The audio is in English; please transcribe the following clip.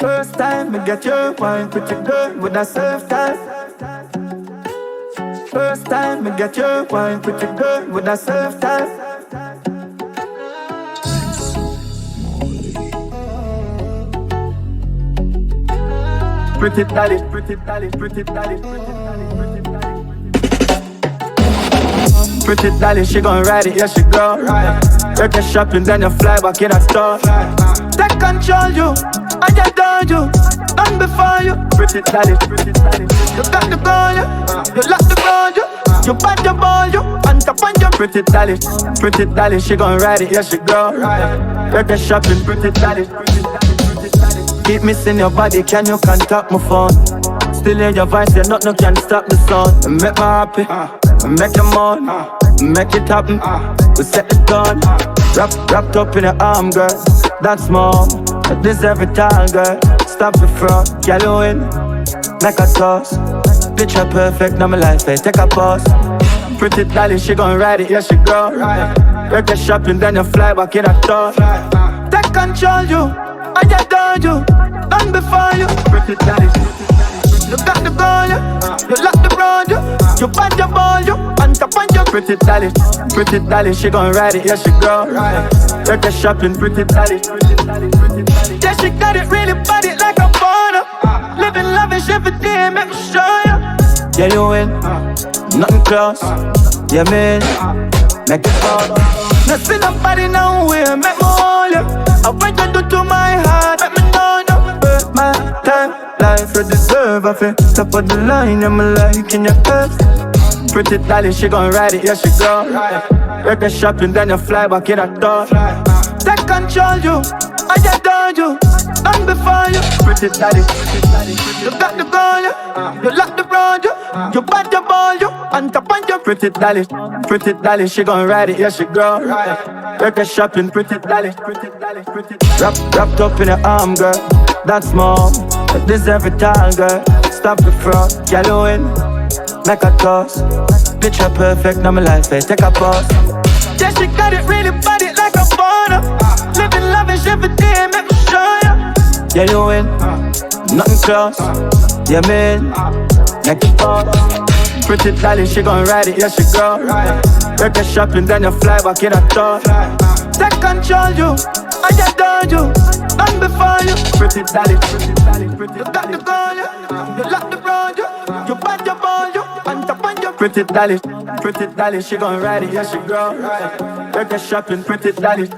First time me get your wine, pretty girl with a surf time. First time me get your wine, pretty girl with a surf time. Pretty Dolly, pretty Dolly, pretty Dolly, pretty Dolly, pretty Dolly. Pretty Dolly, she gon' ride it, yeah she go. Take a shopping, then you fly back in a store. Take control you, I adore you. Done before you, pretty Dolly, pretty Dolly. You got the goal, you lock the road, you bad your ball, you on top on your pretty Dolly, she gon' ride it, yeah she go. Take a shopping, pretty Dolly, pretty Dolly. Keep missing your body, can you contact my phone? Still hear your voice, yeah, nothing can stop the sound. Make me happy, make you moan, make it happen. We set the tone, wrapped up in your arm, girl. That's more, deserve it all, girl. Stop it from, girl, you win. Make a toss, picture perfect, now my life, hey, take a pause. Pretty Dolly, she gon' ride it, yeah she go. Take a shopping, then you fly back in a tour. Take control you, I adore you. Done before you, pretty Dolly. You got the goal, you lock the road, you bad your ball, you on top on your pretty Dolly, she gon' ride it, yeah she go. Take a shopping, pretty Dolly. Yeah, she got it, really body like a photo. Living lavish every day, make me show you. Yeah, you win, nothing close. Yeah, man, make it fall. No see nobody nowhere, make me hold you. I want you to do my heart, make me know you. My time, life, you deserve of it. Top of the line, I'm liking your curves. Pretty Dolly, she gon' ride it, yeah she go. Take a shopping, then you fly back in a door. Take control you, I adore you. Done before you, pretty Dolly. You got the goal, you lock the road, you bad your ball, you on top on your pretty Dolly, she gon' ride it, yeah she go. Take a shopping, pretty Dolly. Wrapped up in your arm, girl. That's more, deserve it all, girl. Stop the fraud, girl, you win. Make a toss, picture perfect, now my life, hey, take a pause. Yeah, she got it, really body like a photo. Living lavish every day, make me show you. Yeah, you win, nothing close. Yeah, man, make it fall. Pretty Dolly, she gon' ride it, yeah she go. Take a shopping, then you fly back in a tour. Take control you, I adore you. Done before you, pretty Dolly. You got the goal, you lock the road, you bad your ball, you on top on your pretty Dolly, she gon' ride it, yeah she go. Take a shopping, pretty Dolly.